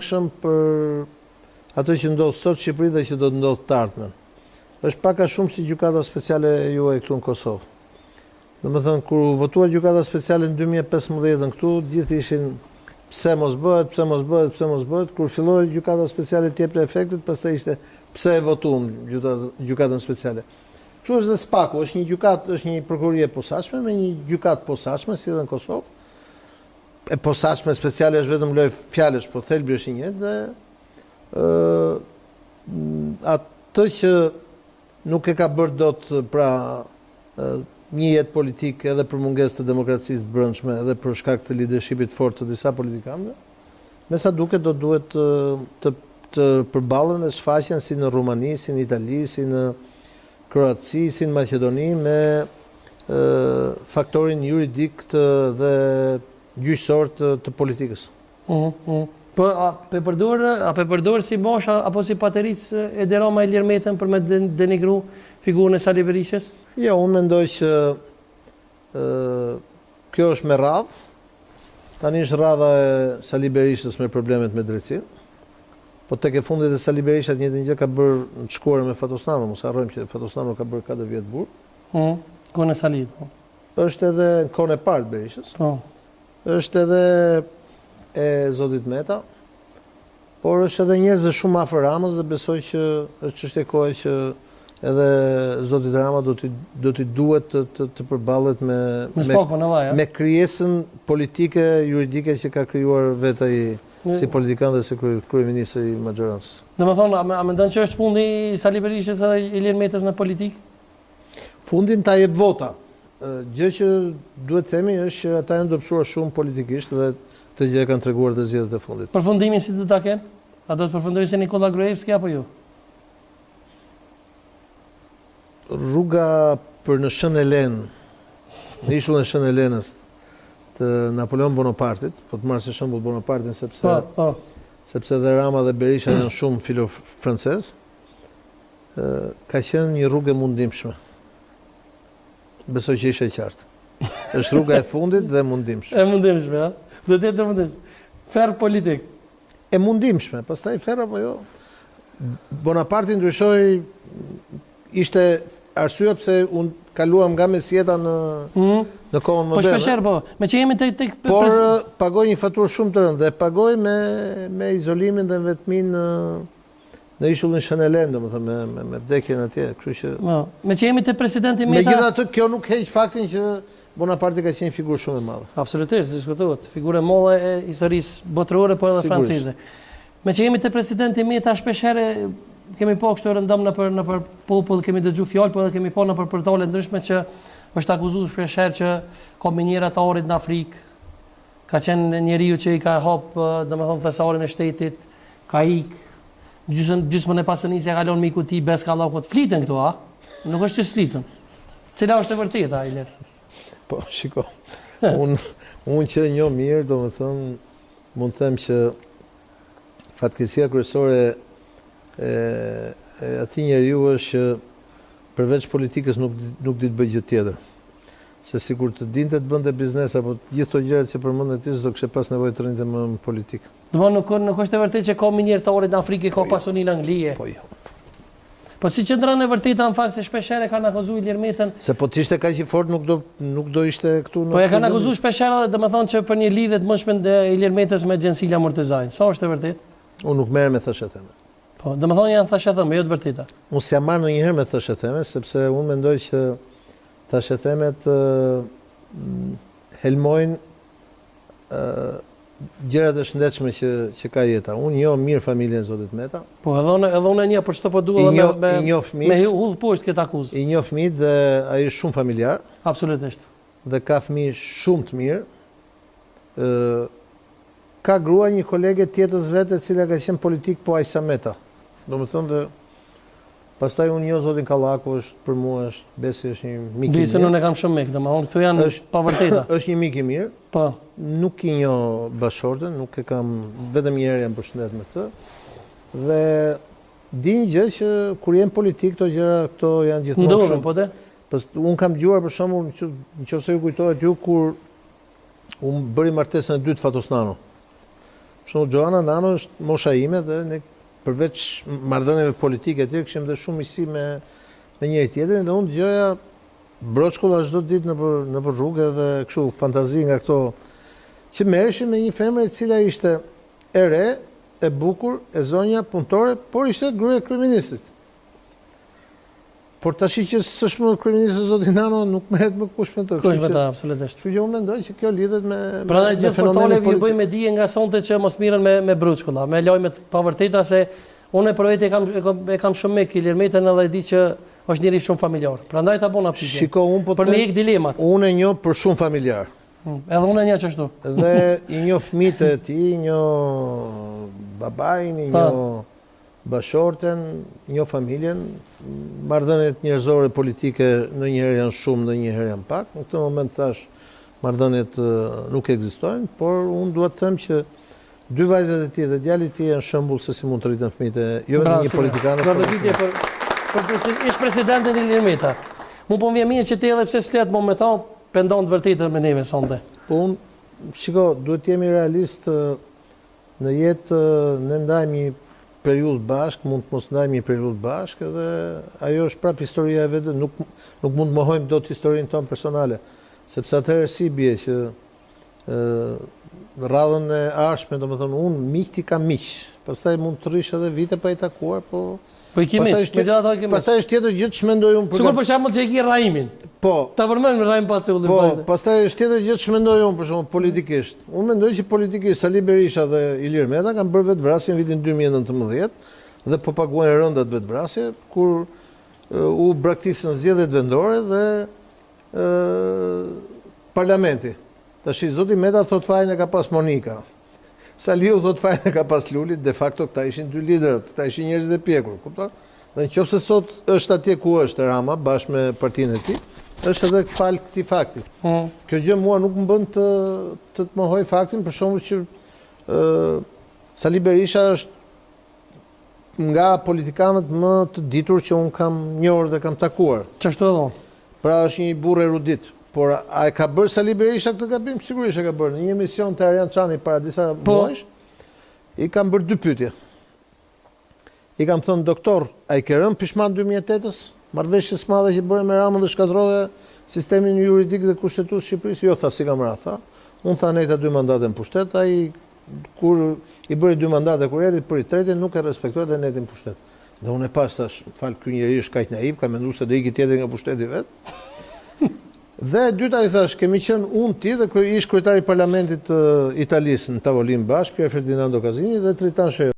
Këshëm për atë që ndodhë sot Shqipëri dhe që do të ndodhë të ardhmen. Është paka shumë si gjykata speciale juaj këtu në Kosovë. Dhe më thënë, kur votua gjykata speciale në 2015 këtu, gjithë ishin pse mos bëhet, pse mos bëhet, pse mos bëhet. Kur filloi gjykata speciale të jepte efektet, pastaj ishte pse e votuam gjykatën speciale. Kështu është dhe SPAK-u, është një gjykatë, është një prokurori e posaçme me një gjykatë posaçme si edhe në Kosovë. E posaçme speciale është vetëm lojë fjalësh, po thelbi është i njëjtë dhe atë që nuk e ka bërë dot pra një jetë politik edhe për mungesë të demokracisë të brendshme edhe për shkak të leadershipit fort të disa politikanëve, me sa duket do duhet të përballen dhe shfaqen si në Rumani, si në Itali, si në Kroaci, si në Maqedoni me faktorin juridik dhe gjyqësor të politikës. Po a pe përdor si mosh apo si pateric e Roma Ilir Metën për me denigru figurën e Sali Berishës? Jo, unë mendoj që kjo është me radhë. Tani është radha e Sali Berishës me problemet me drejtësinë. Po tek e fundit e Sali Berisha një gjë ka bërë në të shkuar me Fatosnano, mos harrojmë që Fatosnano ka bërë 4 vjet burg. Kohën e Salit. Është edhe në kohën e parë të Berishës. Është edhe e Zotit Meta, por është edhe njerëzve shumë afër Ramës dhe besoj që është çështje kohe që edhe Zotit Rama do t'i duhet të përballet me krijesën politike, juridike që ka krijuar vetë ai si politikan dhe si kryeminist i majorancës. Domethënë, a mendon që është fundi i Sali Berishës dhe Ilir Metës në politikë? Fundin ta jep vota. Gjë që duhet themi është që ata janë dobësuar shumë politikisht dhe të gjë kanë treguar dhe zgjedhjet e fundit. Përfundimin si do ta kenë? A do të përfundojë se Nikola Gruevski apo jo? Rruga për në Shën Helen, në ishullin e Shën Helenës të Napoleon Bonapartit, po të marrë si shembull Bonapartin sepse dhe Rama dhe Berisha janë shumë filo-francez, ka qenë një rrugë e mundimshme. Besoj që ishe qartë. Është rruga e fundit dhe mundimshme. E mundimshme, ja? Do të jetë e mundimshme. Ferr politik. E mundimshme, pastaj ferr apo jo. Bonaparte ndryshoi, ishte arsyeja pse unë kaluam nga mesjeta në kohën moderne. Po shpeshherë po, me që jemi tek por pagoj një faturë shumë të rëndë dhe pagoj me izolimin dhe vetminë në ishullin Shën Helen, domethënë me vdekjen atje, kështu që me që jemi te presidenti Meta. Megjithatë, kjo nuk heq faktin që Bonaparte ka qenë figurë shumë e madhe. Absolutisht, diskutohet. Figurë e madhe e historisë botërore po edhe franceze. Me që jemi te presidenti Meta, shpeshherë kemi po kështu rëndom nëpër popull, kemi dëgju fjalë, po edhe kemi po nëpër portale ndryshme që është akuzuar shpeshherë që ka minjera të orit në Afrikë. Ka qenë njeriu që i ka hap, domethënë thesarin e shtetit, ka ikë gjysmën e pasënisë e ka lënë miku i tij Beskallakut. Fliten këtu, a? Nuk është që fliten. Cila është e vërteta, Ilir? Po, shiko. Unë që njoh mirë, domethënë mund të them që fatkeqësia kryesore e atij njeriu është që përveç politikës nuk di të bëjë gjë tjetër. Se sikur të dinte të bënte biznes apo gjithë ato gjërat që përmendet ti s'do kishte pas nevojë të rrinte më në politikë. Domethënë nuk është e vërtetë që ka minjerë të orit në Afrikë, ka pasuni në Angli. Po jo. Po si qëndron e vërteta në fakt se shpeshherë kanë akuzuar Ilir Metën. Se po të ishte kaq i fortë nuk do ishte këtu në. Po e kanë akuzuar shpeshherë domethënë që për një lidhje të mëshme të Ilir Metës me Gjencila Murtezajn. Sa është e vërtetë? Unë nuk merrem me thashë theme. Po, domethënë janë thashë theme, jo të vërteta. Unë s'jam marrë ndonjëherë me thashë theme sepse unë mendoj që thashë themet helmojnë gjërat e shëndetshme që ka jeta. Unë njoh mirë familjen e Zotit Meta. Po edhe unë një për çto po dua me udh poshtë këtë akuzë. I njoh fëmijët dhe ai është shumë familjar. Absolutisht. Dhe ka fëmijë shumë të mirë. Ka grua një kolege tjetër vetë e cila ka qenë politik po Ajsa Meta. Domethënë dhe pastaj unë njoh Zotin Kallaku, është për mua besi është një mik i mirë. Bisë unë e kam shumë mik, domethënë këtu janë pa vërteta. Është një mik i mirë. Po. Nuk i njoh bashortën, nuk e kam, vetëm një herë jam përshëndet me të. Dhe di një gjë që kur jam politik këto gjëra këto janë gjithmonë shumë. Po te? Unë kam dëgjuar për shembull, nëse ju kujtohet ju kur unë bëri martesën e dytë Fatosnano. Shumë Gjoana Nano është mosha ime dhe ne përveç marrëdhënieve politike të tjera kishim dhe shumë miqësi me njëri tjetrin dhe unë dëgjoja broçkulla çdo ditë nëpër rrugë dhe kështu fantazi nga këto që merreshin me një femër e cila ishte e re, e bukur, e zonja, punëtore, por ishte gruaja e kryeministit. Por tash që s'është më kryeminist zoti Nano nuk merret më kush me të. Kush me ta, absolutisht. Kështu që unë mendoj që kjo lidhet me Prandaj gjithë portalet ju bëjmë dije nga sonte që mos mirën me bruçkulla, me lajme të pavërteta se unë për vetë e kam shumë me Ilir edhe e di që është njëri shumë familjar. Prandaj ta bona pyetje. Shiko, unë po për me ik dilemat. Unë e njoh për shumë familjar. Edhe unë e njoh çashtu. Dhe i njoh fëmijët e tij, i njoh babain, i njoh bashorten, i njoh familjen. Marrëdhëniet njerëzore politike ndonjëherë janë shumë, ndonjëherë janë pak. Në këtë moment thash marrëdhëniet nuk ekzistojnë, por unë dua të them që dy vajzat e tij dhe djali i tij janë shembull se si mund të rriten fëmijët e jo vetëm një politikan. Për ish presidentin Ilir Meta. Mu po vjen mirë që ti edhe pse s'let momentan pendon të vërtetë me neve sonte. Po unë shiko, duhet të jemi realist në jetë ne ndajmë një periudhë bashkë, mund të mos ndajmë një periudhë bashkë dhe ajo është prap historia e vetë, nuk mund të mohojmë dot historinë tonë personale, sepse atëherë si bie që në radhën e ardhshme, domethënë unë miqti kam miq, pastaj mund të rrish edhe vite pa i takuar, po i kimi, pastaj është tjetër gjë ç'mendoj unë për. Sigur për shembull që e ki Raimin. Po. Ta përmend me Raim Paceulli. Po, pastaj është tjetër gjë ç'mendoj unë për shembull politikisht. Unë mendoj që politikisht Sali Berisha dhe Ilir Meta kanë bërë vetvrasje në vitin 2019 dhe po paguajnë rëndat vetvrasje kur u braktisën zgjedhjet vendore dhe parlamenti. Tash zoti Meta thot fajin e ka pas Monika. Saliu thot fajin e ka pas Lulit, de facto këta ishin dy liderët, këta ishin njerëzit e pjekur, kupton? Dhe nëse sot është atje ku është Rama bashkë me partinë e tij, është edhe fal këtij fakti. Kjo gjë mua nuk më bën të mohoj faktin për shkakun që Sali Berisha është nga politikanët më të ditur që un kam njohur dhe kam takuar. Çashtu edhe unë. Pra është një burr erudit. Por a e ka bërë Sali Berisha këtë gabim? Sigurisht e ka bërë. Në një emision të Arjan Çani para disa muajsh, i kam bërë dy pyetje. I kam thënë, doktor, a i ke rënë pishman 2008-ës? Marrëveshjes së madhe që bëre me Ramën dhe shkatërrove sistemin juridik dhe kushtetues të Shqipërisë? Jo, tha, si kam ra, tha. Unë tha nejta 2 mandate në pushtet, ai kur i bëri 2 mandate kur erdhi për i tretin nuk e respektoi dhe netin pushtet. Dhe unë e pas tash, fal, ky njeri është kaq naiv, ka menduar se do ikë tjetër nga pushteti vet. Dhe e dyta i thash, kemi qenë unë, ti dhe ish kryetari i parlamentit Italisë në tavolinë bashkë, Pier Ferdinando Casini dhe Tritan Sheu.